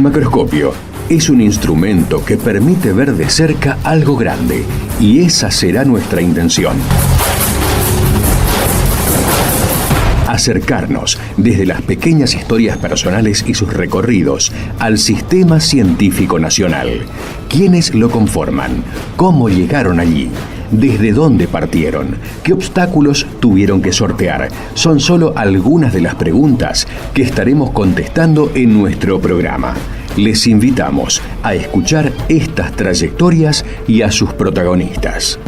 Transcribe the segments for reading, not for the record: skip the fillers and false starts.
macroscopio es un instrumento que permite ver de cerca algo grande, y esa será nuestra intención. Acercarnos desde las pequeñas historias personales y sus recorridos al sistema científico nacional. ¿Quiénes lo conforman? ¿Cómo llegaron allí? ¿Desde dónde partieron? ¿Qué obstáculos tuvieron que sortear? Son solo algunas de las preguntas que estaremos contestando en nuestro programa. Les invitamos a escuchar estas trayectorias y a sus protagonistas.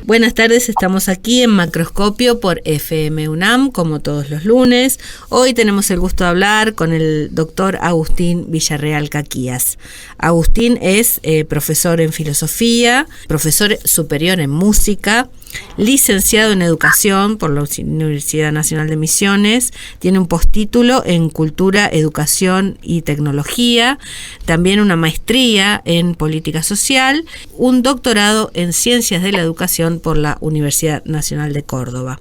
Buenas tardes, estamos aquí en Macroscopio por FM UNAM, como todos los lunes. Hoy tenemos el gusto de hablar con el doctor Agustín Villarreal Caquías. Agustín es profesor en filosofía, profesor superior en música, licenciado en educación por la Universidad Nacional de Misiones, tiene un postítulo en cultura, educación y tecnología, también una maestría en política social, un doctorado en ciencias de la educación por la Universidad Nacional de Córdoba.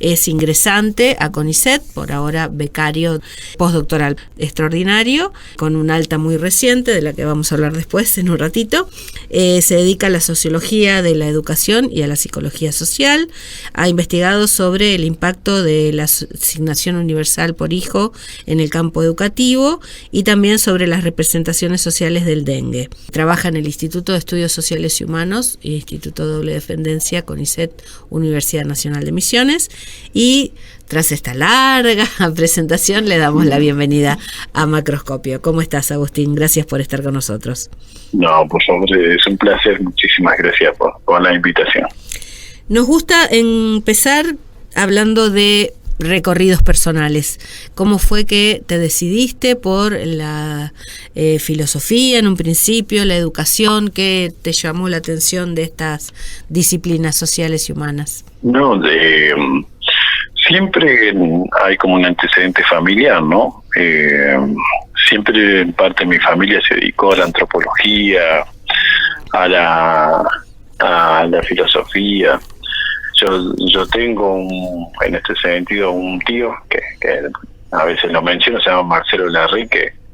Es ingresante a CONICET, por ahora becario postdoctoral extraordinario, con una alta muy reciente, de la que vamos a hablar después en un ratito. Se dedica a la sociología de la educación y a la psicología social. Ha investigado sobre el impacto de la asignación universal por hijo en el campo educativo y también sobre las representaciones sociales del dengue. Trabaja en el Instituto de Estudios Sociales y Humanos, Instituto de Doble Dependencia, CONICET, Universidad Nacional de Misiones. Y tras esta larga presentación le damos la bienvenida a Macroscopio. ¿Cómo estás, Agustín? Gracias por estar con nosotros. No, por favor, es un placer. Muchísimas gracias por la invitación. Nos gusta empezar hablando de recorridos personales. ¿Cómo fue que te decidiste por la filosofía en un principio, la educación? ¿Qué te llamó la atención de estas disciplinas sociales y humanas? No, siempre hay como un antecedente familiar, ¿no? Siempre en parte de mi familia se dedicó a la antropología, a la filosofía. Yo tengo en este sentido un tío que a veces lo menciono, se llama Marcelo Larry, que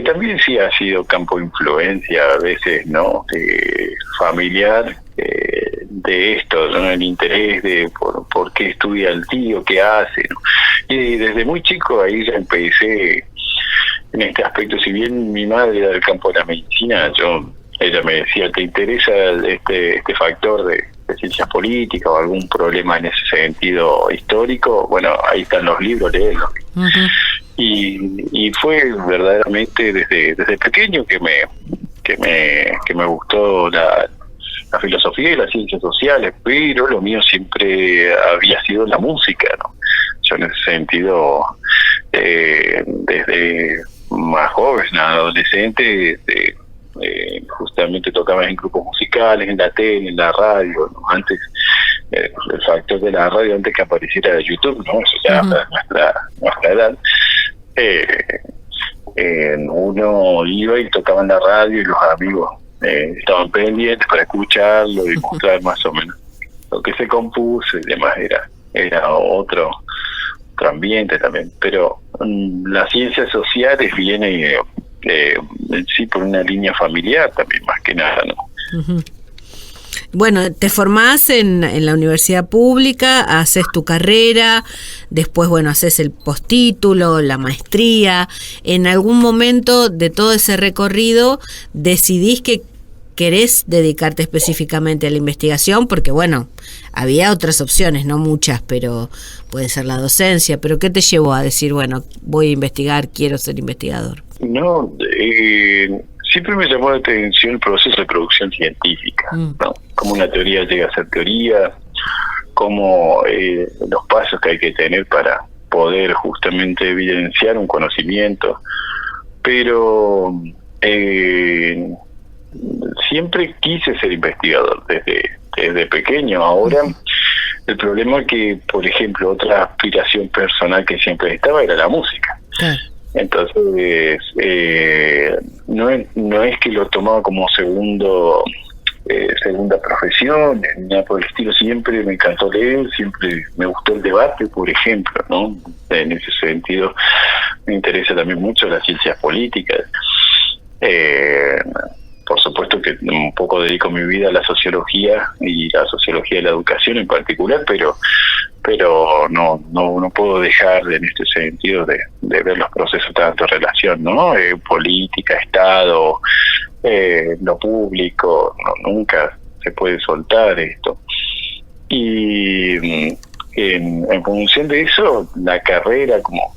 también sí ha sido campo de influencia a veces, ¿no? Familiar, de esto, ¿no? El interés de por qué estudia el tío, qué hace, ¿no? Y desde muy chico ahí ya empecé en este aspecto. Si bien mi madre era del campo de la medicina, ella me decía, ¿te interesa este factor de ciencias políticas o algún problema en ese sentido histórico? Bueno, ahí están los libros, léelos. Uh-huh. Y fue verdaderamente desde pequeño que me gustó la filosofía y las ciencias sociales, pero lo mío siempre había sido la música, ¿no? Yo en ese sentido, desde más joven, adolescente, justamente tocaba en grupos musicales, en la tele, en la radio, ¿no? Antes, el factor de la radio, antes que apareciera YouTube, ¿no? Eso ya nuestra edad. Uno iba y tocaba en la radio y los amigos estaban pendientes para escucharlo y mostrar más o menos lo que se compuso y demás. Era otro ambiente también, pero las ciencias sociales viene en sí por una línea familiar también, más que nada, ¿no? Uh-huh. Bueno, te formás en la universidad pública, haces tu carrera, después, bueno, haces el postítulo, la maestría. ¿En algún momento de todo ese recorrido decidís que querés dedicarte específicamente a la investigación? Porque, bueno, había otras opciones, no muchas, pero puede ser la docencia. ¿Pero qué te llevó a decir, bueno, voy a investigar, quiero ser investigador? No, siempre me llamó la atención el proceso de producción científica, ¿no? Cómo una teoría llega a ser teoría, cómo los pasos que hay que tener para poder justamente evidenciar un conocimiento. Pero siempre quise ser investigador desde pequeño. Ahora el problema es que, por ejemplo, otra aspiración personal que siempre estaba era la música. Entonces no es que lo tomaba como segundo segunda profesión, ni nada por el estilo. Siempre me encantó leer, siempre me gustó el debate, por ejemplo, ¿no? En ese sentido me interesa también mucho las ciencias políticas. Por supuesto que un poco dedico mi vida a la sociología y la sociología de la educación en particular, pero no puedo dejar en este sentido de ver los procesos tanto en relación, ¿no? Política, Estado, lo público, nunca se puede soltar esto. Y en función de eso, la carrera como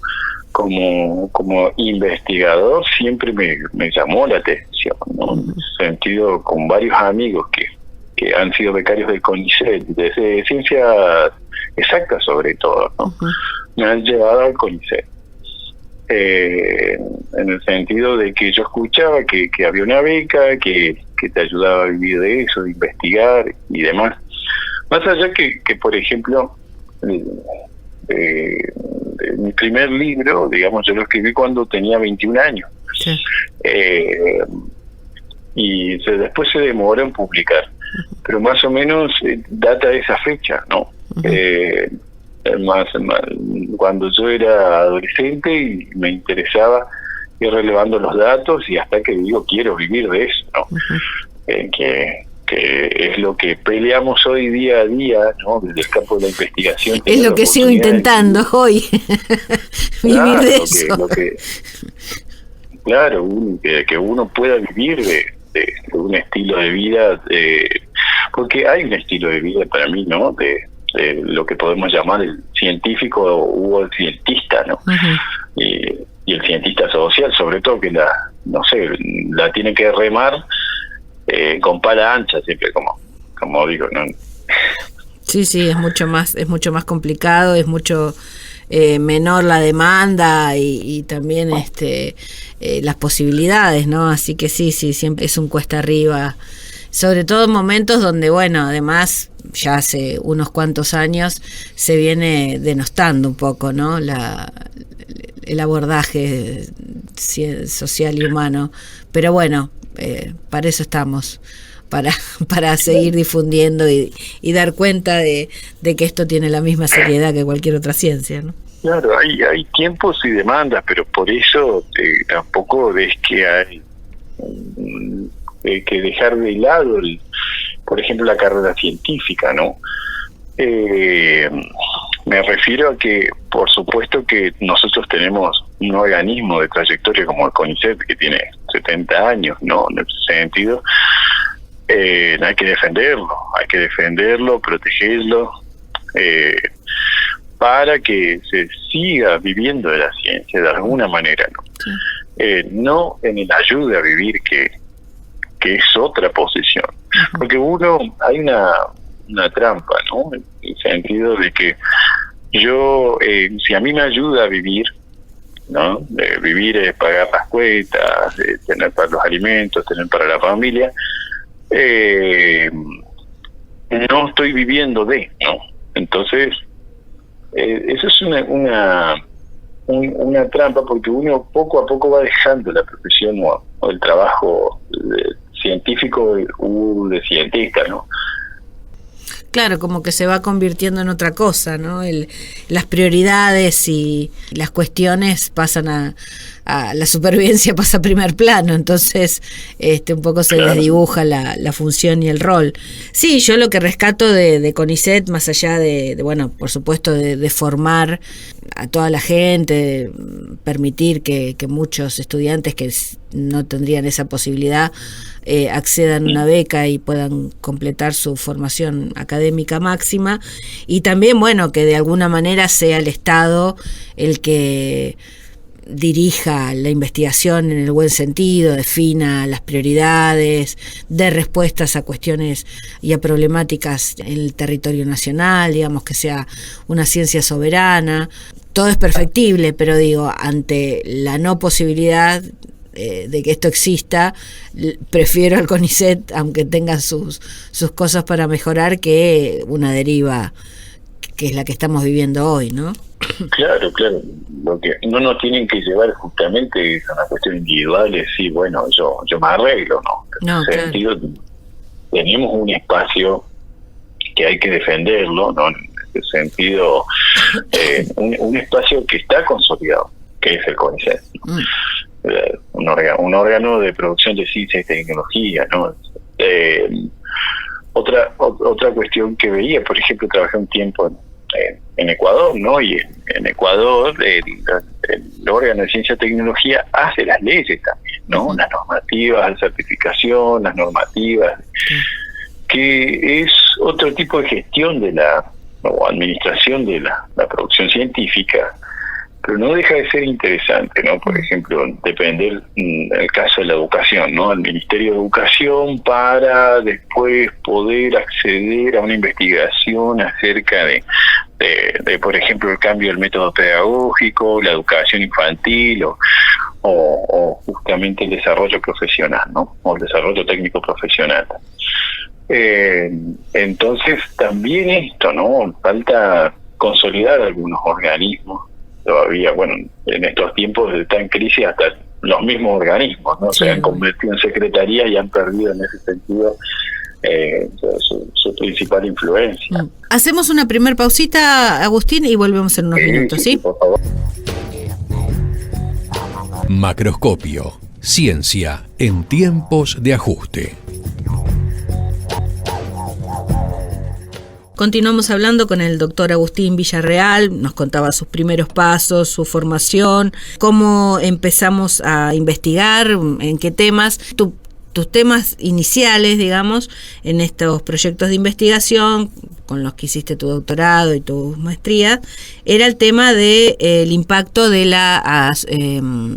investigador siempre me llamó la atención, ¿no? En ese sentido, con varios amigos que han sido becarios del CONICET, de ciencias exactas sobre todo, ¿no? Me han llevado al CONICET. En el sentido de que yo escuchaba que había una beca que te ayudaba a vivir de eso, de investigar y demás. Más allá que por ejemplo, mi primer libro, digamos, yo lo escribí cuando tenía 21 años. Sí. Y después se demoró en publicar. Pero más o menos data de esa fecha, ¿no? Más cuando yo era adolescente y me interesaba ir relevando los datos y hasta que digo quiero vivir de eso, ¿no? Que es lo que peleamos hoy día a día, ¿no? Desde el campo de la investigación. Es lo que sigo intentando hoy, vivir de eso. Claro, que uno pueda vivir de un estilo de vida, porque hay un estilo de vida para mí, ¿no? De lo que podemos llamar el científico o el cientista, ¿no? Y el cientista social, sobre todo, que la tiene que remar con pala ancha, siempre como digo, ¿no? Sí, es mucho más complicado, es mucho menor la demanda y también las posibilidades, ¿no? Así que sí, siempre es un cuesta arriba, sobre todo en momentos donde, bueno, además ya hace unos cuantos años se viene denostando un poco, ¿no? El abordaje social y humano, pero bueno, para eso estamos, para seguir difundiendo y dar cuenta de que esto tiene la misma seriedad que cualquier otra ciencia, ¿no? Claro, hay tiempos y demandas, pero por eso tampoco es que hay que dejar de lado, por ejemplo, la carrera científica, ¿no? Me refiero a que, por supuesto que nosotros tenemos un organismo de trayectoria como el CONICET, que tiene 70 años, ¿no? En ese sentido, hay que defenderlo, protegerlo, para que se siga viviendo de la ciencia de alguna manera, ¿no? Sí. No en el ayuda a vivir, que es otra posición. Uh-huh. Porque hay una trampa, ¿no? En el sentido de que yo, si a mí me ayuda a vivir, ¿no? Vivir es pagar las cuentas, tener para los alimentos, tener para la familia, no estoy viviendo de, ¿no? Entonces, eso es una trampa, porque uno poco a poco va dejando la profesión o el trabajo científico de cientista, ¿no? Claro, como que se va convirtiendo en otra cosa, ¿no? Las prioridades y las cuestiones pasan a la supervivencia pasa a primer plano, entonces un poco se desdibuja la función y el rol. Sí, yo lo que rescato de CONICET, más allá de bueno, por supuesto, de formar a toda la gente, de permitir que muchos estudiantes que no tendrían esa posibilidad accedan a una beca y puedan completar su formación académica máxima, y también, bueno, que de alguna manera sea el Estado el que dirija la investigación en el buen sentido, defina las prioridades, dé respuestas a cuestiones y a problemáticas en el territorio nacional, digamos, que sea una ciencia soberana. Todo es perfectible, pero digo, ante la no posibilidad de que esto exista, prefiero al CONICET, aunque tenga sus cosas para mejorar, que una deriva que es la que estamos viviendo hoy, ¿no? Claro. Lo que no nos tienen que llevar justamente a una cuestión individual, sí, bueno, yo me arreglo, ¿no? No, en ese sentido, tenemos un espacio que hay que defenderlo, ¿no? En ese sentido, un espacio que está consolidado, que es el CONICET, ¿no? Un órgano de producción de ciencia y tecnología, ¿no? Otra cuestión que veía, por ejemplo, trabajé un tiempo en Ecuador, ¿no? Y en Ecuador el órgano de ciencia y tecnología hace las leyes también, ¿no? Las normativas de certificación, las normativas, que es otro tipo de gestión o administración de la producción científica, pero no deja de ser interesante, ¿no? Por ejemplo, depender, el caso de la educación, ¿no? El Ministerio de Educación para después poder acceder a una investigación acerca de por ejemplo, el cambio del método pedagógico, la educación infantil o justamente el desarrollo profesional, ¿no? O el desarrollo técnico profesional. Entonces, también esto, ¿no? Falta consolidar algunos organismos. Todavía, bueno, en estos tiempos está en crisis hasta los mismos organismos, ¿no? Se han convertido en secretarías y han perdido en ese sentido su principal influencia. Hacemos una primer pausita, Agustín, y volvemos en unos minutos, ¿sí? Por favor. Macroscopio. Ciencia en tiempos de ajuste. Continuamos hablando con el doctor Agustín Villarreal, nos contaba sus primeros pasos, su formación, cómo empezamos a investigar, en qué temas, tus temas iniciales, digamos, en estos proyectos de investigación con los que hiciste tu doctorado y tu maestría, era el tema de el impacto de la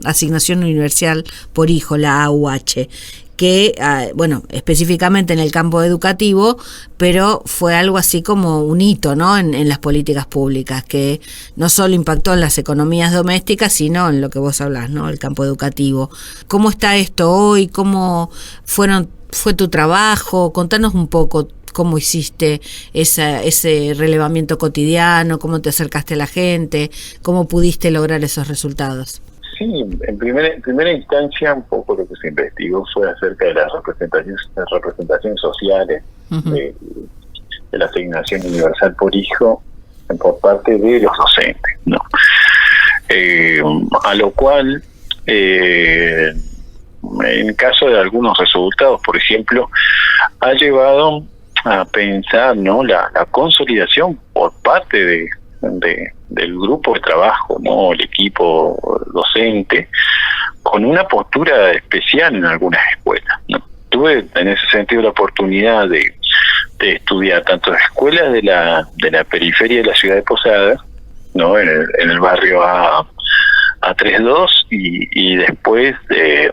asignación universal por hijo, la AUH, que, bueno, específicamente en el campo educativo, pero fue algo así como un hito, ¿no? En las políticas públicas, que no solo impactó en las economías domésticas, sino en lo que vos hablás, ¿no? El campo educativo. ¿Cómo está esto hoy? ¿Cómo fue tu trabajo? Contanos un poco cómo hiciste ese relevamiento cotidiano, cómo te acercaste a la gente, cómo pudiste lograr esos resultados. Sí, en primera instancia un poco lo que se investigó fue acerca de las representaciones sociales de la asignación universal por hijo por parte de los docentes, ¿no? A lo cual, en caso de algunos resultados, por ejemplo, ha llevado a pensar, ¿no?, la consolidación por parte del grupo de trabajo, ¿no?, el equipo docente, con una postura especial en algunas escuelas, ¿no? Tuve en ese sentido la oportunidad de estudiar tanto escuelas de la periferia de la ciudad de Posadas, ¿no?, en el barrio A32, y después de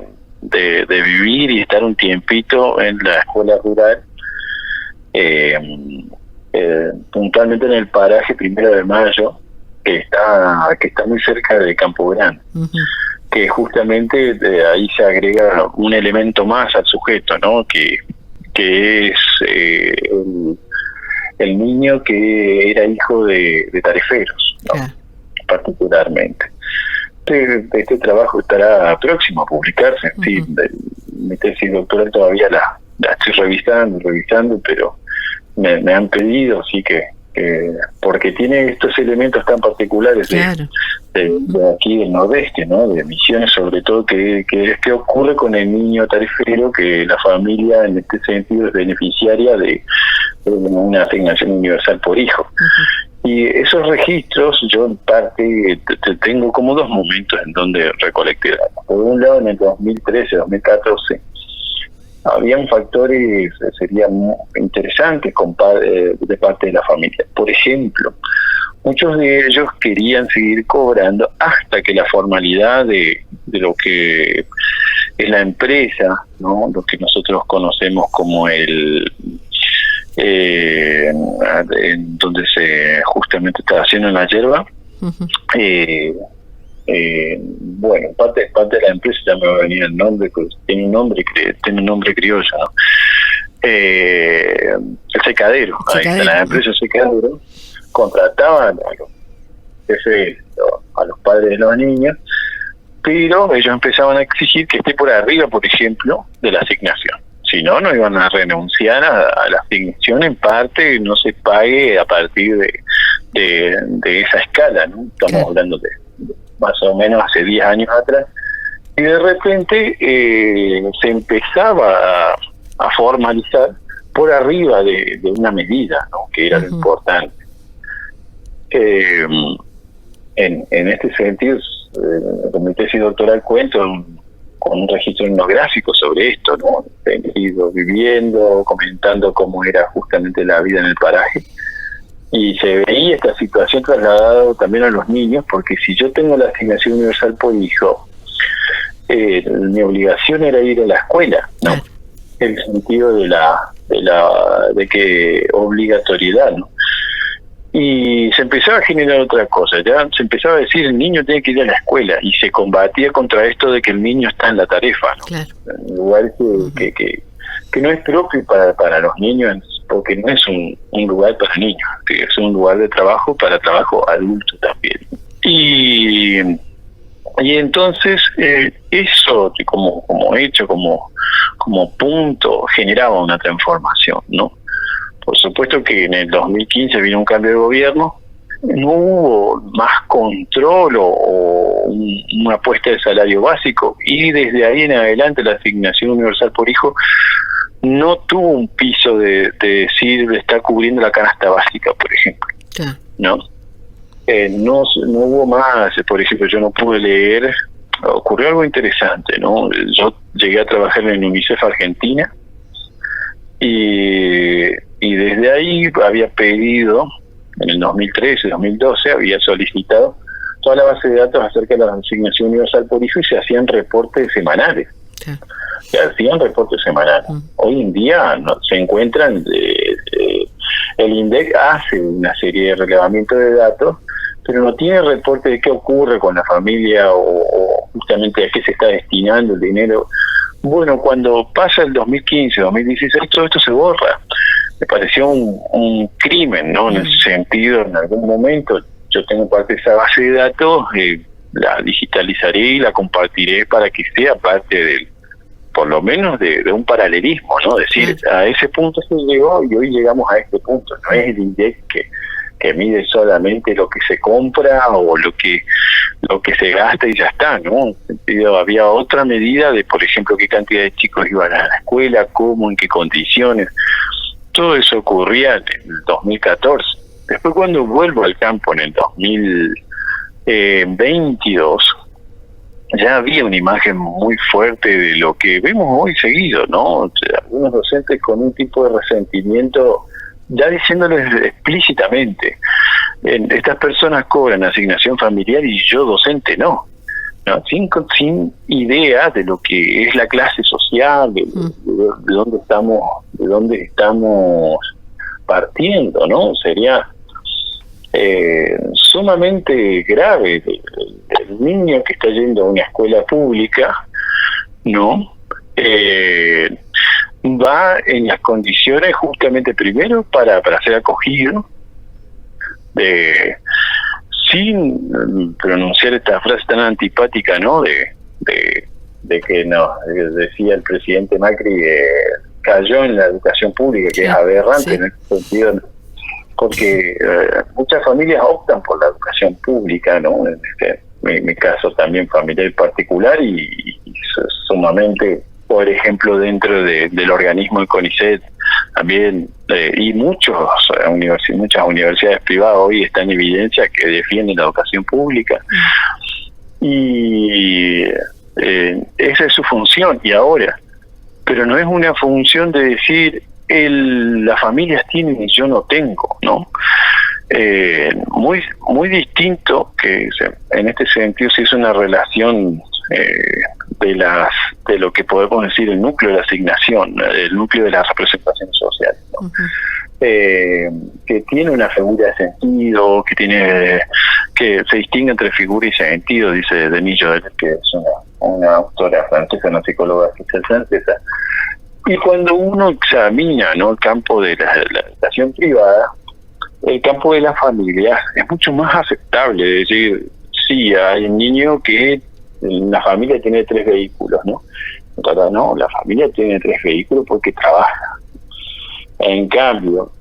vivir y estar un tiempito en la escuela rural, puntualmente en el paraje 1 de Mayo, que está muy cerca de Campo Grande, que justamente de ahí se agrega un elemento más al sujeto, ¿no?, que es el niño que era hijo de tareferos, ¿no?, particularmente. Este trabajo estará próximo a publicarse. Sí, mi tesis doctoral todavía la estoy revisando, pero me han pedido, sí, que porque tiene estos elementos tan particulares de aquí del Nordeste, ¿no?, de Misiones sobre todo, que ocurre con el niño tarifero, que la familia en este sentido es beneficiaria de una asignación universal por hijo. Y esos registros, yo en parte tengo como dos momentos en donde recolecté datos. Por un lado, en el 2013, 2014, habían factores serían interesantes de parte de la familia. Por ejemplo, muchos de ellos querían seguir cobrando hasta que la formalidad de lo que es la empresa, ¿no?, lo que nosotros conocemos como donde se justamente está haciendo la yerba, bueno, parte de la empresa, ya me va a venir el nombre, pues tiene un nombre criollo, ¿no? El secadero. Ahí está, la empresa secadero contrataban a los padres de los niños, pero ellos empezaban a exigir que esté por arriba, por ejemplo, de la asignación, si no, no iban a renunciar a la asignación, en parte no se pague a partir de esa escala, ¿no? Estamos hablando de más o menos hace 10 años atrás, y de repente se empezaba a formalizar por arriba de una medida, ¿no? Que era lo importante. En este sentido, con mi tesis doctoral cuento con un registro etnográfico sobre esto, ¿no? He ido viviendo, comentando cómo era justamente la vida en el paraje, y se veía esta situación trasladada también a los niños, porque si yo tengo la asignación universal por hijo, mi obligación era ir a la escuela, ¿no? En el sentido de que obligatoriedad, ¿no? Y se empezaba a generar otra cosa, ya se empezaba a decir el niño tiene que ir a la escuela, y se combatía contra esto de que el niño está en la tarefa, ¿no? Claro. En un lugar que no es propio para los niños, porque no es un lugar para niños, que es un lugar de trabajo para trabajo adulto también. Y entonces eso como hecho, como punto, generaba una transformación, ¿no? Por supuesto que en el 2015 vino un cambio de gobierno, no hubo más control o una apuesta de salario básico, y desde ahí en adelante la asignación universal por hijo no tuvo un piso de decir está cubriendo la canasta básica, por ejemplo. ¿No? No hubo más, por ejemplo, yo no pude leer, ocurrió algo interesante, ¿no? Yo llegué a trabajar en UNICEF Argentina, y desde ahí había pedido, en el 2013, 2012, había solicitado toda la base de datos acerca de la asignación universal por hijo, y se hacían reportes semanales. Se hacían reportes semanales. Hoy en día se encuentran, el INDEC hace una serie de relevamientos de datos, pero no tiene reporte de qué ocurre con la familia o justamente a qué se está destinando el dinero. Bueno, cuando pasa el 2015, 2016, todo esto se borra. Me pareció un crimen, ¿no? En ese sentido, en algún momento yo tengo parte de esa base de datos, la digitalizaré y la compartiré para que sea parte por lo menos de un paralelismo, ¿no? Es decir, a ese punto se llegó y hoy llegamos a este punto. No es el INDEC que mide solamente lo que se compra o lo que se gasta y ya está, ¿no? En sentido, había otra medida de, por ejemplo, qué cantidad de chicos iban a la escuela, cómo, en qué condiciones. Todo eso ocurría en el 2014. Después, cuando vuelvo al campo en el 2022, ya había una imagen muy fuerte de lo que vemos hoy seguido, ¿no? O sea, algunos docentes con un tipo de resentimiento, ya diciéndoles explícitamente, estas personas cobran asignación familiar y yo docente no, sin idea de lo que es la clase social, de dónde estamos partiendo, ¿no? Sería sumamente grave el niño que está yendo a una escuela pública, ¿no? Va en las condiciones justamente primero para ser acogido, sin pronunciar esta frase tan antipática, ¿no? De que decía el presidente Macri, cayó en la educación pública, que es aberrante en este sentido, porque muchas familias optan por la educación pública, ¿no? En mi caso también familiar particular, y sumamente, por ejemplo, dentro del organismo de CONICET también, y muchas universidades privadas hoy están en evidencia que defienden la educación pública, y esa es su función. Y ahora, pero no es una función de decir las familias tienen y yo no tengo, ¿no? Muy distinto, que en este sentido sí es una relación de lo que podemos decir el núcleo de la asignación, el núcleo de la representación social, ¿no? Que tiene una figura de sentido, que se distingue entre figura y sentido, dice Denis Joel, que es una autora francesa, una psicóloga francesa. Y cuando uno examina, ¿no?, el campo de la educación privada, el campo de la familia es mucho más aceptable. Es decir, sí, hay un niño que la familia tiene 3 vehículos, ¿no? Ahora no, la familia tiene 3 vehículos porque trabaja. En cambio,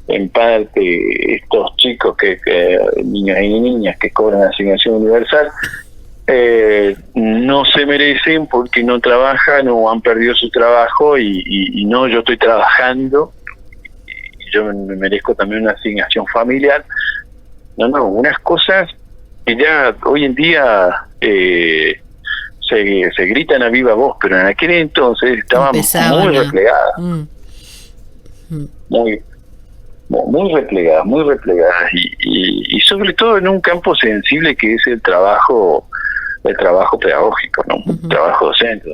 en parte, estos chicos, niños y niñas que cobran asignación universal, no se merecen porque no trabajan o han perdido su trabajo y no, yo estoy trabajando y yo me merezco también una asignación familiar. No, unas cosas que ya hoy en día se gritan a viva voz, pero en aquel entonces estaban muy replegadas. Muy replegadas y sobre todo en un campo sensible que es el trabajo pedagógico, ¿no? Un trabajo docente,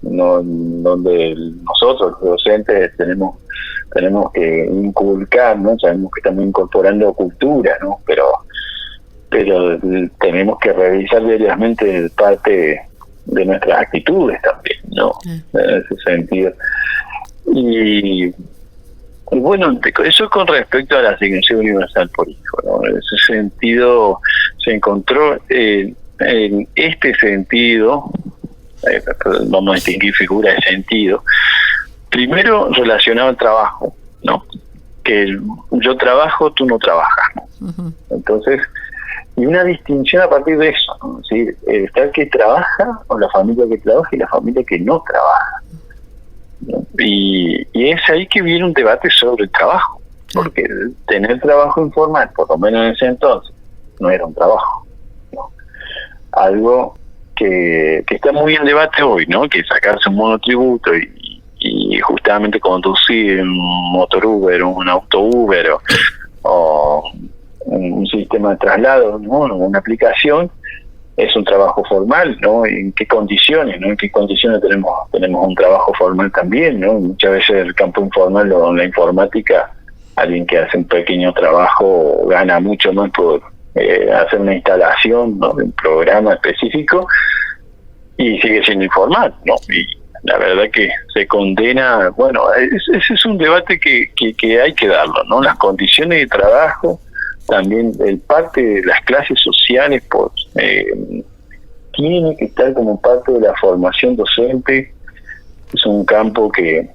donde nosotros los docentes tenemos que inculcar, ¿no? Sabemos que estamos incorporando cultura, ¿no? Pero tenemos que revisar diariamente parte de nuestras actitudes también, ¿no? En ese sentido. Y bueno, eso con respecto a la asignación universal por hijo, ¿no? En ese sentido se encontró en este sentido, vamos a distinguir figuras de sentido. Primero relacionado al trabajo, ¿no? Que yo trabajo, tú no trabajas, ¿no? Uh-huh. Entonces, y una distinción a partir de eso, ¿no? Es decir, está el que trabaja o la familia que trabaja y la familia que no trabaja, ¿no? Y es ahí que viene un debate sobre el trabajo, porque tener trabajo informal, por lo menos en ese entonces, no era un trabajo, ¿no? Algo que está muy en debate hoy, ¿no? Que sacarse un monotributo y justamente conducir un motor Uber, un auto Uber o un sistema de traslado, ¿no? Una aplicación, es un trabajo formal, ¿no? ¿En qué condiciones, no? ¿En qué condiciones tenemos un trabajo formal también, ¿no? Muchas veces el campo informal o en la informática, alguien que hace un pequeño trabajo gana mucho más por hacer una instalación, ¿no? De un programa específico y sigue siendo informal, ¿no? Y la verdad que se condena, bueno, ese es un debate que hay que darlo, ¿no? Las condiciones de trabajo, también el parte de las clases sociales tiene que estar como parte de la formación docente. Es un campo que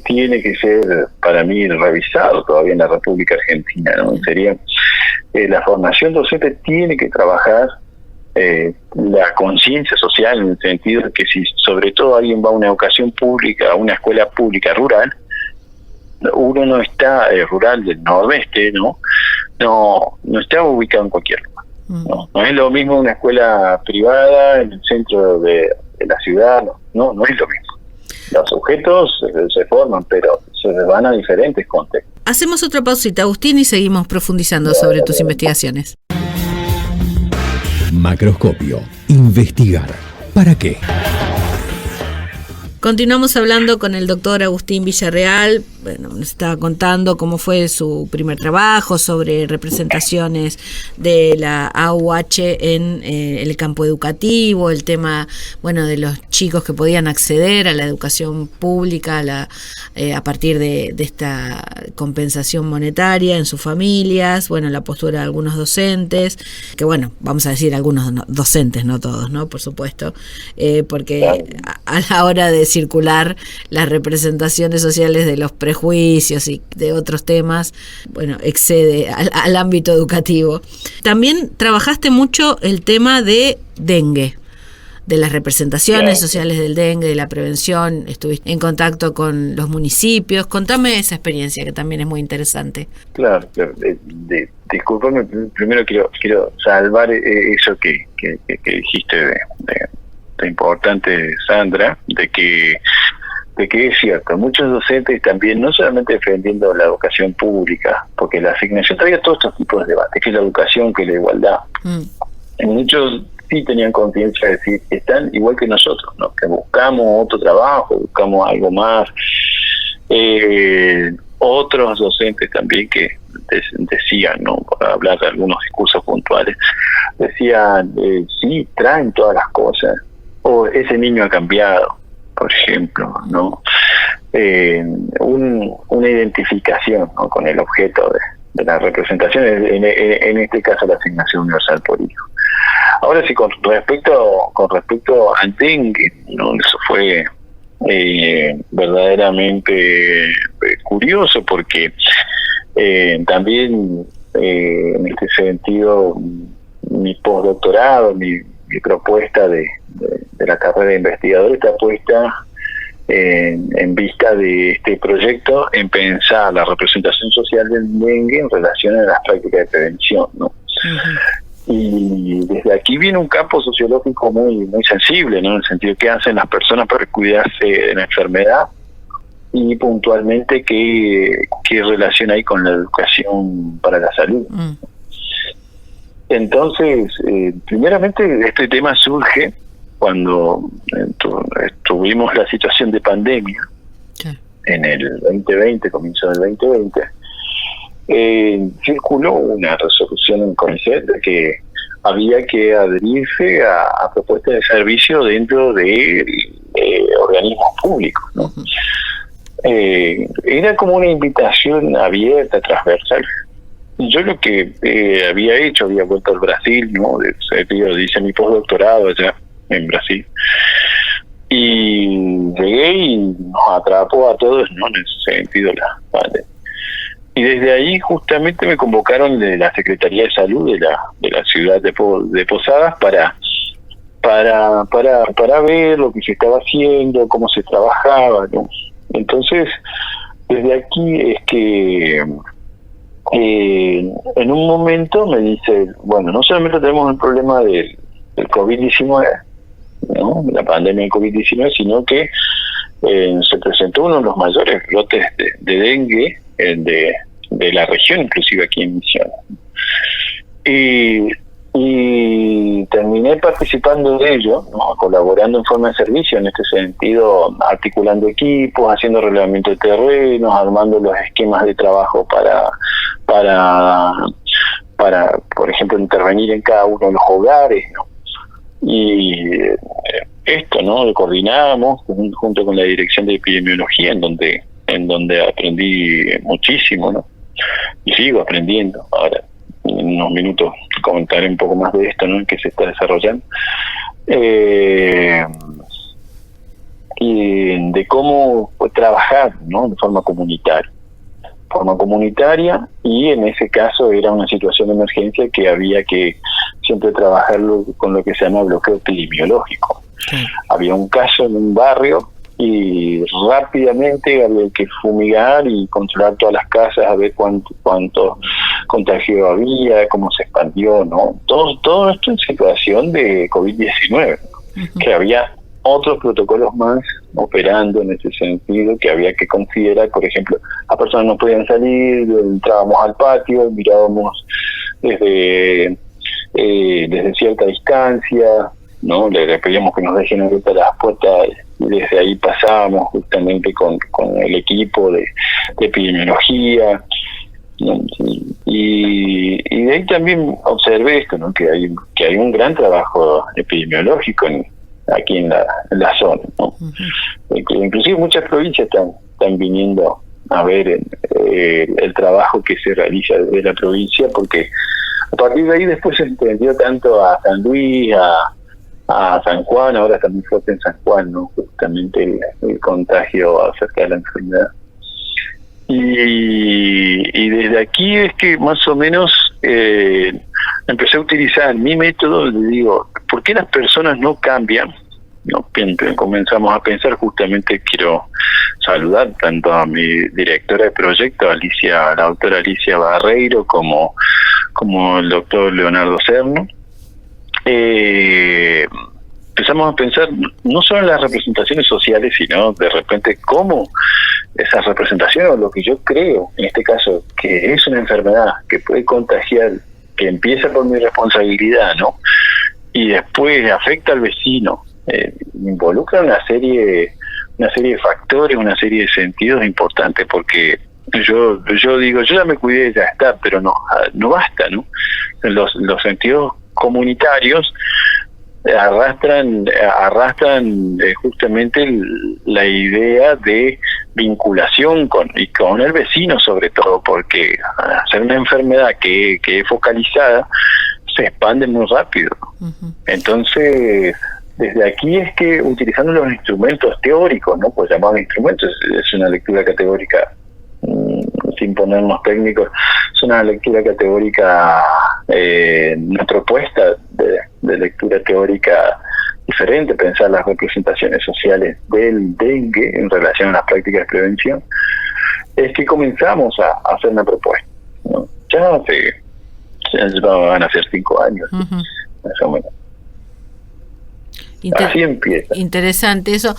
tiene que ser para mí revisado todavía en la República Argentina, ¿no? Sería la formación docente tiene que trabajar la conciencia social, en el sentido de que si sobre todo alguien va a una educación pública, a una escuela pública rural, uno no está rural del nordeste, no está ubicado en cualquier lugar, no es lo mismo una escuela privada en el centro de la ciudad, no es lo mismo. Los sujetos se forman, pero se van a diferentes contextos. Hacemos otra pausita, Agustín, y seguimos profundizando sobre tus investigaciones. Macroscopio. Investigar. ¿Para qué? Continuamos hablando con el doctor Agustín Villarreal. Bueno, nos estaba contando cómo fue su primer trabajo sobre representaciones de la AUH en el campo educativo, el tema, bueno, de los chicos que podían acceder a la educación pública a partir de esta compensación monetaria en sus familias, bueno, la postura de algunos docentes, que bueno, vamos a decir algunos docentes, no todos, ¿no? Por supuesto, porque a la hora de circular las representaciones sociales de los prejuicios y de otros temas, bueno, excede al ámbito educativo. También trabajaste mucho el tema de dengue, de las representaciones sociales del dengue, de la prevención, estuviste en contacto con los municipios. Contame esa experiencia, que también es muy interesante. Claro. Discúlpame, primero quiero salvar eso que dijiste de importante, Sandra, de que es cierto, muchos docentes también, no solamente defendiendo la educación pública, porque la asignación traía todos estos tipos de debates, que es la educación, que es la igualdad. Muchos sí tenían conciencia de decir que están igual que nosotros, ¿no? Que buscamos otro trabajo, buscamos algo más. Otros docentes también que decían, ¿no? Para hablar de algunos discursos puntuales, decían, sí, traen todas las cosas, o ese niño ha cambiado, por ejemplo, ¿no? Una identificación, ¿no? Con el objeto la representación, en este caso la asignación universal por hijo. Ahora sí, con respecto al dengue, ¿no? Eso fue verdaderamente curioso, porque también en este sentido mi postdoctorado, mi propuesta de la carrera de investigador está puesta en vista de este proyecto, en pensar la representación social del dengue en relación a las prácticas de prevención, ¿no? Uh-huh. Y desde aquí viene un campo sociológico muy sensible, ¿no? En el sentido de qué hacen las personas para cuidarse de la enfermedad, y puntualmente qué relación hay con la educación para la salud. Uh-huh. Entonces, primeramente este tema surge cuando tuvimos la situación de pandemia, sí, en el 2020, comienzo del 2020, circuló una resolución en CONICET de que había que adherirse a propuestas de servicio dentro de organismos públicos, ¿no? Uh-huh. Era como una invitación abierta, transversal. Yo lo que había vuelto al Brasil, ¿no? Hice mi postdoctorado allá en Brasil, y llegué y nos atrapó a todos, ¿no? En ese sentido la pandemia. Y desde ahí justamente me convocaron de la Secretaría de Salud de la ciudad de Posadas para ver lo que se estaba haciendo, cómo se trabajaba, ¿no? Entonces, desde aquí es que en un momento me dice, bueno, no solamente tenemos el problema del COVID-19, ¿no? La pandemia del COVID-19, sino que se presentó uno de los mayores brotes de dengue de la región, inclusive aquí en Misiones. Y terminé participando de ello, ¿no? Colaborando en forma de servicio, en este sentido, articulando equipos, haciendo relevamiento de terrenos, armando los esquemas de trabajo para por ejemplo, intervenir en cada uno de los hogares, ¿no? Y esto, ¿no? Lo coordinamos junto con la Dirección de Epidemiología, en donde aprendí muchísimo, ¿no? Y sigo aprendiendo. Ahora, en unos minutos comentaré un poco más de esto, ¿no? Que se está desarrollando. Y de cómo trabajar, ¿no? De forma comunitaria, y en ese caso era una situación de emergencia que había que siempre trabajarlo con lo que se llama bloqueo epidemiológico. Sí. Había un caso en un barrio y rápidamente había que fumigar y controlar todas las casas, a ver cuánto contagio había, cómo se expandió, ¿no? Todo esto en situación de COVID-19, uh-huh, que había otros protocolos más operando en ese sentido, que había que considerar. Por ejemplo, las personas no podían salir, entrábamos al patio, mirábamos desde cierta distancia, ¿no? Le pedíamos que nos dejen abiertas las puertas, y desde ahí pasábamos justamente con el equipo de epidemiología, ¿no? Y de ahí también observé esto, ¿no? Que hay un gran trabajo epidemiológico aquí en la zona, ¿no? Uh-huh. Inclusive muchas provincias están viniendo a ver el trabajo que se realiza desde la provincia, porque a partir de ahí después se extendió tanto a San Luis, a San Juan. Ahora está muy fuerte en San Juan, ¿no? Justamente el contagio acerca de la enfermedad. Y desde aquí es que más o menos empecé a utilizar mi método. Le digo, ¿por qué las personas no cambian? No, comenzamos a pensar. Justamente quiero saludar tanto a mi directora de proyecto, la doctora Alicia Barreiro, como el doctor Leonardo Serno. Empezamos a pensar no solo en las representaciones sociales, sino de repente cómo esas representaciones, o lo que yo creo, en este caso, que es una enfermedad que puede contagiar, que empieza por mi responsabilidad, ¿no? Y después afecta al vecino, involucra una serie de factores, una serie de sentidos importantes, porque yo digo, yo ya me cuidé, ya está, pero no basta, ¿no? Los sentidos comunitarios arrastran justamente la idea de vinculación con el vecino, sobre todo, porque al ser una enfermedad que es focalizada, se expande muy rápido. Uh-huh. Entonces, desde aquí es que utilizando los instrumentos teóricos, ¿no? Pues llamados instrumentos, es una lectura categórica, sin ponernos técnicos, es una lectura categórica, una propuesta de lectura teórica diferente, pensar las representaciones sociales del dengue en relación a las prácticas de prevención, es que comenzamos a hacer una propuesta, ¿no? Ya van a ser 5 años, Uh-huh. más o menos. Así empieza. Interesante eso.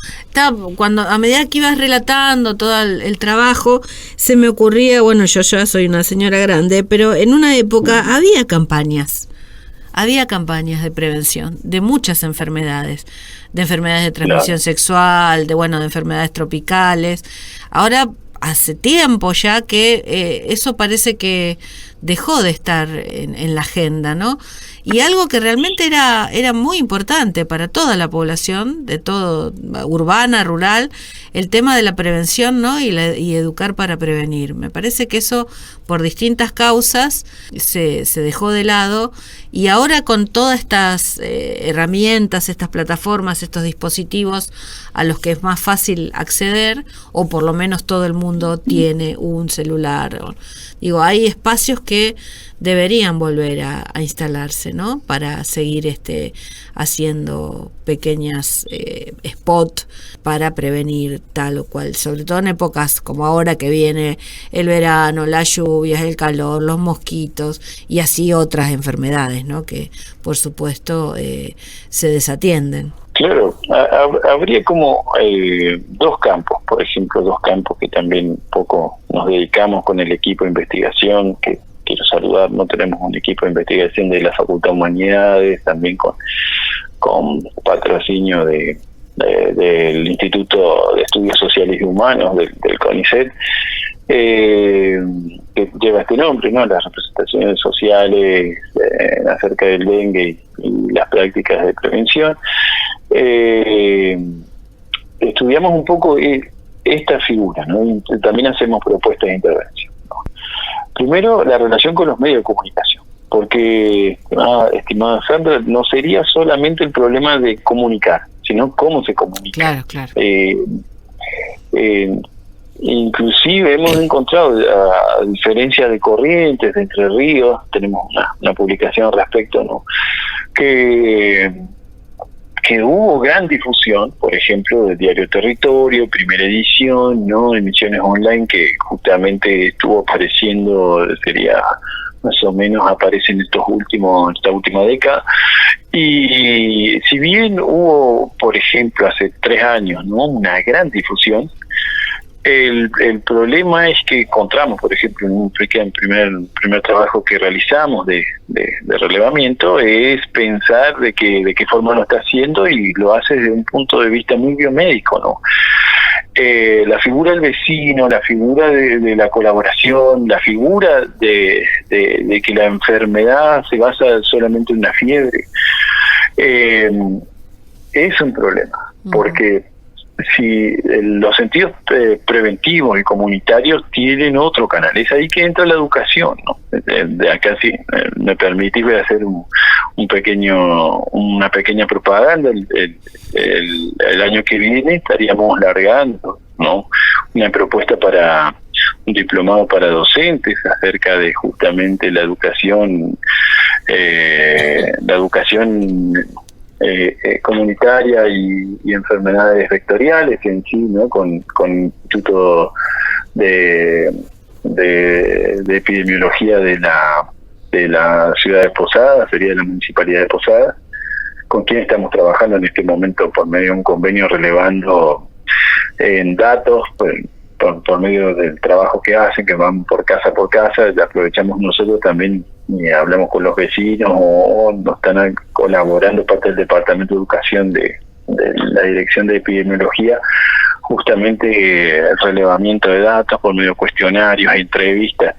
Cuando a medida que ibas relatando todo el trabajo, se me ocurría, bueno, yo ya soy una señora grande, pero en una época había campañas de prevención de muchas enfermedades, de enfermedades de transmisión sexual, de enfermedades tropicales. Ahora hace tiempo ya que eso parece que dejó de estar en la agenda, ¿no? Y algo que realmente era muy importante para toda la población, de todo, urbana, rural, el tema de la prevención, ¿no? Y educar para prevenir. Me parece que eso, por distintas causas, se dejó de lado, y ahora con todas estas herramientas, estas plataformas, estos dispositivos a los que es más fácil acceder, o por lo menos todo el mundo tiene un celular. Digo, hay espacios que deberían volver a instalarse, ¿no? Para seguir haciendo pequeñas spots para prevenir tal o cual, sobre todo en épocas como ahora que viene el verano, las lluvias, el calor, los mosquitos y así otras enfermedades, ¿no? Que por supuesto se desatienden. Claro, habría como 2 campos, por ejemplo, 2 campos que también poco nos dedicamos con el equipo de investigación, que quiero saludar. No tenemos un equipo de investigación de la Facultad de Humanidades, también con patrocinio del Instituto de Estudios Sociales y Humanos, del CONICET, que lleva este nombre, ¿no? Las representaciones sociales acerca del dengue y las prácticas de prevención. Estudiamos un poco esta figura, ¿no? Y también hacemos propuestas de intervención, ¿no? Primero, la relación con los medios de comunicación, porque, estimada Sandra, no sería solamente el problema de comunicar, sino cómo se comunica. Claro. Inclusive hemos encontrado, a diferencia de Corrientes, de Entre Ríos, tenemos una publicación al respecto, ¿no? Que hubo gran difusión, por ejemplo, del diario Territorio, primera edición, ¿no? Emisiones online que justamente estuvo apareciendo, sería más o menos aparece en esta última década. Y si bien hubo, por ejemplo, hace 3 años, ¿no?, una gran difusión, el problema es que encontramos, por ejemplo, en un primer trabajo que realizamos de relevamiento, es pensar de qué forma lo está haciendo, y lo hace desde un punto de vista muy biomédico, ¿no? La figura del vecino, la figura de la colaboración, la figura de que la enfermedad se basa solamente en una fiebre, es un problema, porque si los sentidos preventivos y comunitarios tienen otro canal, es ahí que entra la educación, ¿no? De acá sí, me permitís hacer una pequeña propaganda. El año que viene estaríamos largando, ¿no?, una propuesta para un diplomado para docentes acerca de justamente la educación comunitaria y enfermedades vectoriales en sí, ¿no?, con Instituto de Epidemiología de la ciudad de Posadas, sería de la Municipalidad de Posadas, con quien estamos trabajando en este momento por medio de un convenio, relevando en datos, por medio del trabajo que hacen, que van por casa, aprovechamos nosotros también y hablamos con los vecinos, o nos están colaborando parte del Departamento de Educación de la Dirección de Epidemiología, justamente el relevamiento de datos por medio de cuestionarios e entrevistas,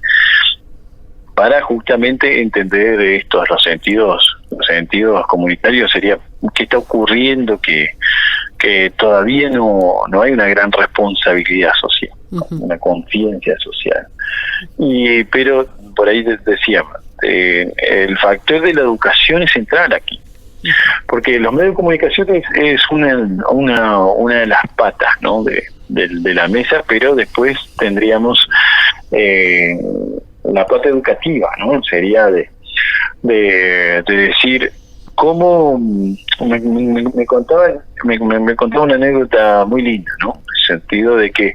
para justamente entender los sentidos comunitarios. Sería qué está ocurriendo, que que todavía no hay una gran responsabilidad social, una conciencia social. Pero por ahí decíamos, el factor de la educación es central aquí, porque los medios de comunicación es una de las patas, ¿no?, de la mesa, pero después tendríamos la pata educativa, ¿no? Sería de decir cómo me contaba una anécdota muy linda, ¿no? En el sentido de que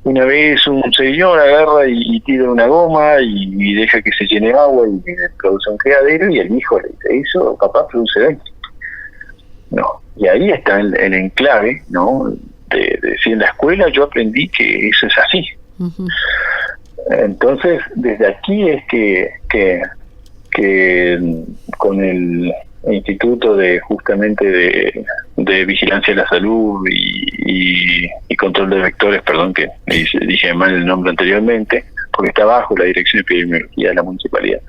una vez un señor agarra y tira una goma y deja que se llene agua y produce un criadero, y el hijo le dice: eso, papá, produce daño. No, y ahí está el enclave, ¿no? De decir, en la escuela yo aprendí que eso es así. Entonces, desde aquí es que con el Instituto de Vigilancia de la Salud y Control de Vectores, perdón, que dije mal el nombre anteriormente, porque está bajo la Dirección de Epidemiología de la Municipalidad,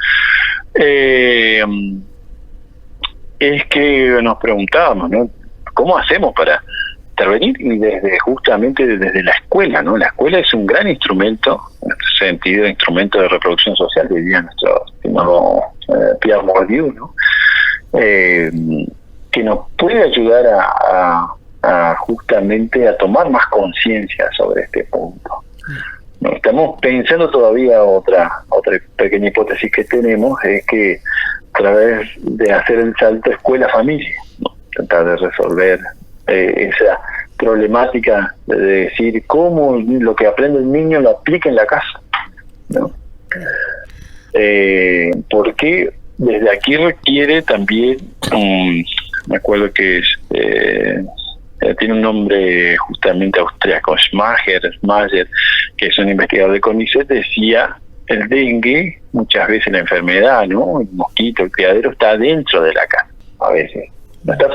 es que nos preguntábamos, ¿no?, ¿cómo hacemos para intervenir? Y justamente desde la escuela, ¿no? La escuela es un gran instrumento, en este sentido, instrumento de reproducción social, diría nuestro estimado Pierre Bourdieu, ¿no? Que nos puede ayudar a justamente a tomar más conciencia sobre este punto. No, estamos pensando todavía otra pequeña hipótesis que tenemos, es que a través de hacer el salto escuela-familia, ¿no?, tratar de resolver esa problemática de decir cómo lo que aprende el niño lo aplica en la casa, ¿no? Porque desde aquí requiere también, me acuerdo que tiene un nombre justamente austriaco, Schmacher, que es un investigador de CONICET, decía: el dengue, muchas veces la enfermedad, ¿no?, el mosquito, el criadero, está dentro de la casa, a veces. No está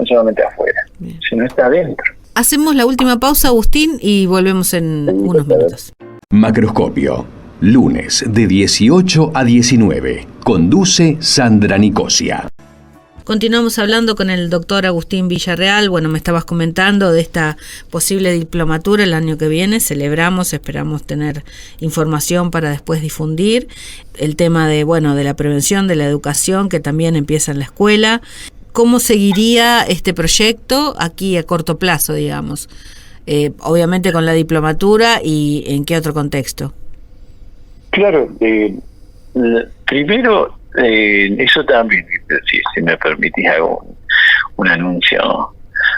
solamente afuera, sino está adentro. Hacemos la última pausa, Agustín, y volvemos en unos minutos. Macroscopio, lunes de 18 a 19. Conduce Sandra Nicosia. Continuamos hablando con el doctor Agustín Villarreal. Bueno, me estabas comentando de esta posible diplomatura el año que viene. Esperamos tener información para después difundir. El tema de la prevención, de la educación, que también empieza en la escuela. ¿Cómo seguiría este proyecto aquí a corto plazo, digamos? Obviamente con la diplomatura, y ¿en qué otro contexto? Claro, primero, eso también, si me permitís, hago un anuncio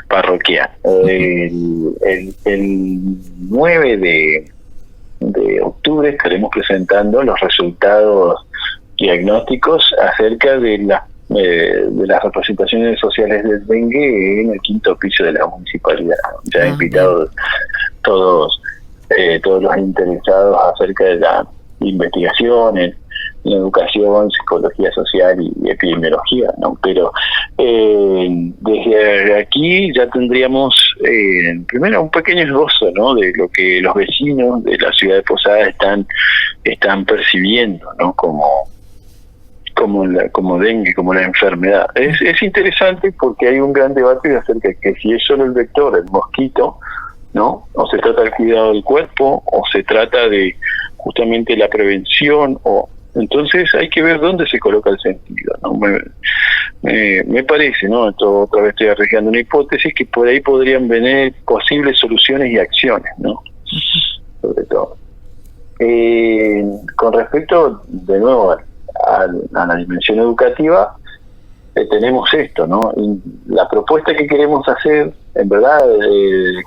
parroquial. El 9 de octubre estaremos presentando los resultados diagnósticos acerca de las representaciones sociales del dengue en el 5º piso de la municipalidad. Ya he invitado todos los interesados acerca de la investigación en educación, psicología social y epidemiología, ¿no? Pero desde aquí ya tendríamos primero un pequeño esbozo, ¿no?, de lo que los vecinos de la ciudad de Posadas están percibiendo, ¿no?, como dengue, como la enfermedad. Es interesante porque hay un gran debate acerca de que si es solo el vector, el mosquito, ¿no?, o se trata del cuidado del cuerpo, o se trata de justamente la prevención, entonces hay que ver dónde se coloca el sentido, ¿no? Me parece, ¿no?, otra vez estoy arriesgando una hipótesis, que por ahí podrían venir posibles soluciones y acciones, ¿no?, sobre todo. Con respecto, de nuevo, a la dimensión educativa, tenemos esto, ¿no? Y la propuesta que queremos hacer, en verdad,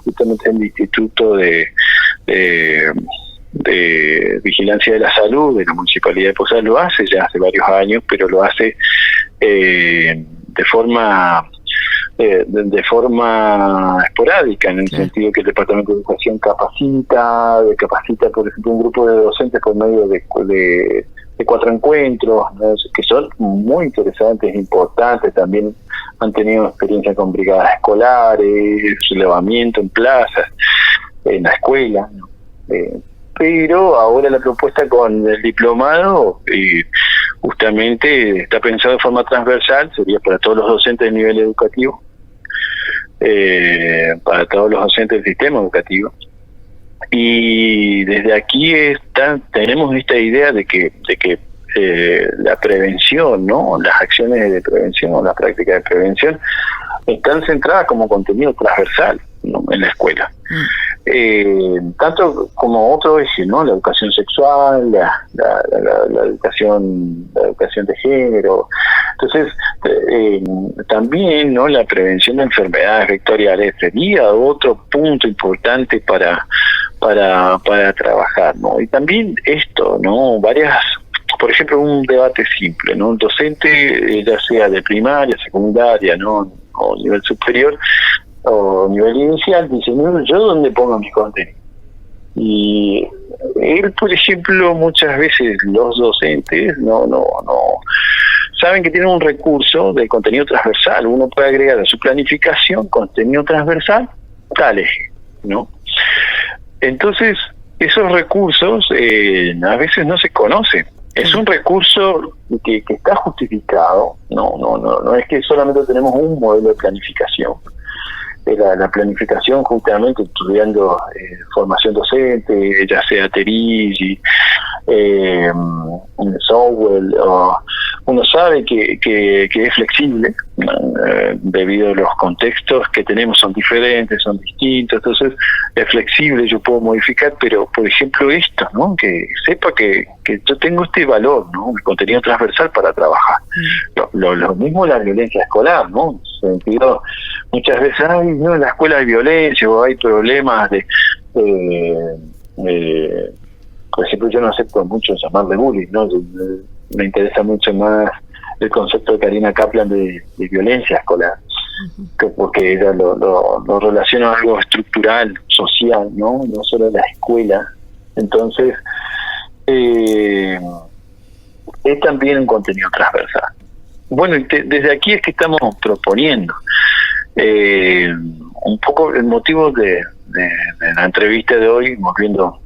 justamente el Instituto de Vigilancia de la Salud de la Municipalidad de Posadas lo hace ya hace varios años, pero lo hace de forma esporádica, en el sentido que el Departamento de Educación capacita, por ejemplo, un grupo de docentes por medio de 4 encuentros, ¿no?, que son muy interesantes, importantes. También han tenido experiencia con brigadas escolares, relevamiento en plazas, en la escuela, ¿no? Pero ahora la propuesta con el diplomado justamente está pensado de forma transversal, sería para todos los docentes de nivel educativo, para todos los docentes del sistema educativo. Y desde aquí tenemos esta idea de que la prevención, ¿no? Las acciones de prevención, las prácticas de prevención están centradas como contenido transversal, ¿no? En la escuela. Tanto como otro eje, ¿no? La educación sexual, la educación de género. Entonces, también, ¿no? La prevención de enfermedades vectoriales sería otro punto importante para trabajar, ¿no? Y también esto, ¿no? Por ejemplo, un debate simple, ¿no? Un docente, ya sea de primaria, secundaria, ¿no? O nivel superior, o nivel inicial, dice, no, ¿yo dónde pongo mi contenido? Y él, por ejemplo, muchas veces los docentes no saben que tienen un recurso de contenido transversal. Uno puede agregar a su planificación contenido transversal, tal eje, ¿no? Entonces, esos recursos a veces no se conocen. Es un recurso que está justificado. No es que solamente tenemos un modelo de planificación. La planificación, justamente estudiando formación docente, ya sea Terigi, Sowell, uno sabe que es flexible, debido a los contextos que tenemos son diferentes, son distintos, entonces es flexible, yo puedo modificar, pero por ejemplo esto, ¿no? Que sepa que yo tengo este valor, ¿no? El contenido transversal para trabajar. Lo mismo la violencia escolar, ¿no? En sentido, muchas veces no, en la escuela hay violencia o hay problemas por ejemplo, yo no acepto mucho llamarle bullying, ¿no? Me interesa mucho más el concepto de Karina Kaplan de violencia escolar, porque ella lo relaciona a algo estructural, social, no solo la escuela. Entonces, es también un contenido transversal. Bueno, desde aquí es que estamos proponiendo un poco el motivo de la entrevista de hoy, volviendo,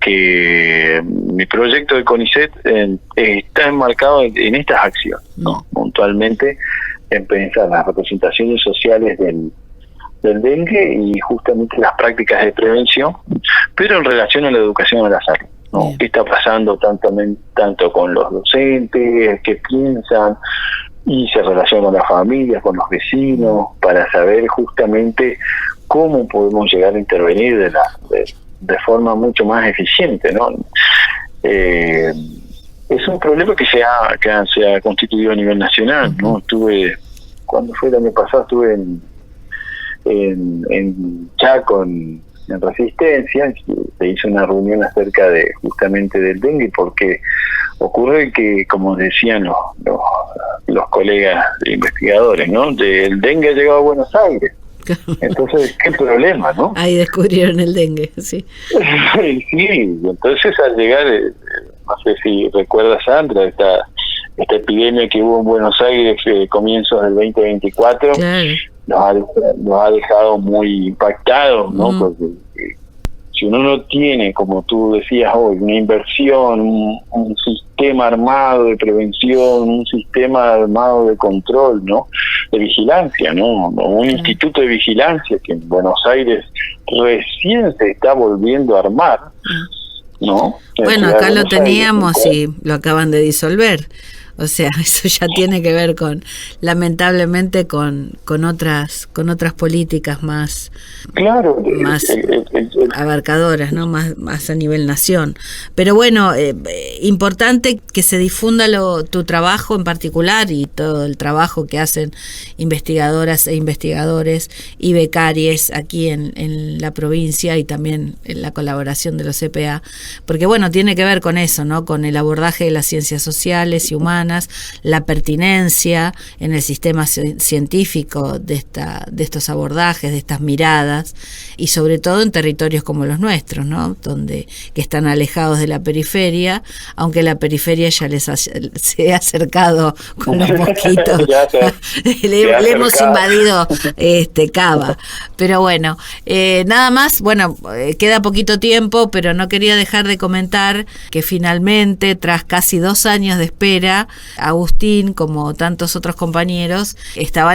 que mi proyecto de CONICET está enmarcado en estas acciones, ¿no? Puntualmente en pensar las representaciones sociales del dengue y justamente las prácticas de prevención, pero en relación a la educación a la salud, ¿no? ¿Qué está pasando tanto con los docentes, qué piensan, y se relaciona con las familias, con los vecinos, para saber justamente cómo podemos llegar a intervenir de forma mucho más eficiente, ¿no? Es un problema que se ha constituido a nivel nacional, ¿no? Cuando fue el año pasado, estuve en Chaco, en Resistencia, se hizo una reunión acerca de justamente del dengue, porque ocurre que, como decían los colegas investigadores, ¿no? El dengue ha llegado a Buenos Aires. Entonces, ¿qué problema, no? Ahí descubrieron el dengue, sí. Sí, entonces al llegar, no sé si recuerdas, Sandra, esta epidemia que hubo en Buenos Aires comienzos del 2024, claro, nos ha dejado muy impactados, ¿no? Porque si uno no tiene, como tú decías hoy, una inversión, un sistema armado de prevención, un sistema armado de control, ¿no? De vigilancia, ¿no? Un instituto de vigilancia que en Buenos Aires recién se está volviendo a armar, ¿no? Bueno, acá lo teníamos y lo acaban de disolver. O sea, eso ya tiene que ver lamentablemente con otras políticas más, claro, más abarcadoras, ¿no? Más a nivel nación. Pero bueno, importante que se difunda tu trabajo en particular y todo el trabajo que hacen investigadoras e investigadores y becarios aquí en la provincia y también en la colaboración de los CPA, porque bueno, tiene que ver con eso, ¿no? Con el abordaje de las ciencias sociales y humanas, la pertinencia en el sistema científico de estos abordajes, de estas miradas, y sobre todo en territorios como los nuestros, ¿no? Que están alejados de la periferia, aunque la periferia ya se ha acercado con los mosquitos. le hemos invadido Cava. Pero bueno, nada más, queda poquito tiempo, pero no quería dejar de comentar que finalmente, tras casi 2 años de espera, Agustín, como tantos otros compañeros, estaba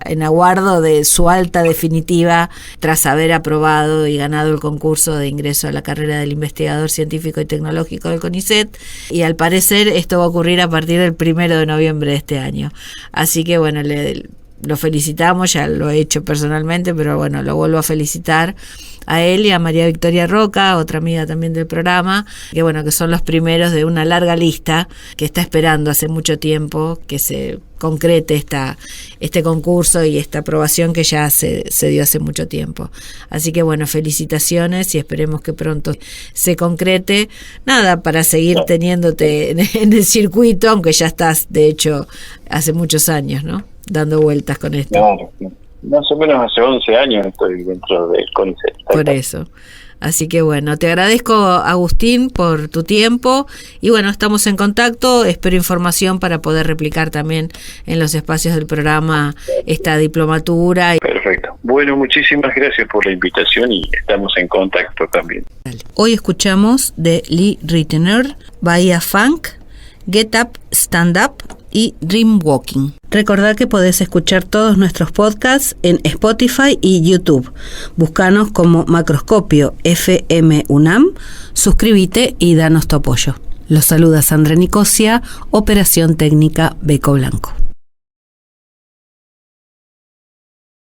en aguardo de su alta definitiva tras haber aprobado y ganado el concurso de ingreso a la carrera del investigador científico y tecnológico del CONICET, y al parecer esto va a ocurrir a partir del 1 de noviembre de este año. Así que bueno, lo felicitamos, ya lo he hecho personalmente, pero bueno, lo vuelvo a felicitar a él y a María Victoria Roca, otra amiga también del programa, que bueno, que son los primeros de una larga lista que está esperando hace mucho tiempo que se concrete este concurso y esta aprobación que ya se dio hace mucho tiempo. Así que bueno, felicitaciones y esperemos que pronto se concrete. Nada, para seguir teniéndote en el circuito, aunque ya estás, de hecho, hace muchos años, ¿no? Dando vueltas con esto. Claro, más o menos hace 11 años estoy dentro del CONICET. Por eso. Así que bueno, te agradezco, Agustín, por tu tiempo y bueno, estamos en contacto. Espero información para poder replicar también en los espacios del programa esta diplomatura. Perfecto. Bueno, muchísimas gracias por la invitación y estamos en contacto también. Hoy escuchamos de Lee Ritenour, Bahía Funk, Get Up, Stand Up y Dream Walking. Recordad que podés escuchar todos nuestros podcasts en Spotify y YouTube. Búscanos como Macroscopio FM UNAM, suscríbete y danos tu apoyo. Los saluda Sandra Nicosia, Operación Técnica Beco Blanco.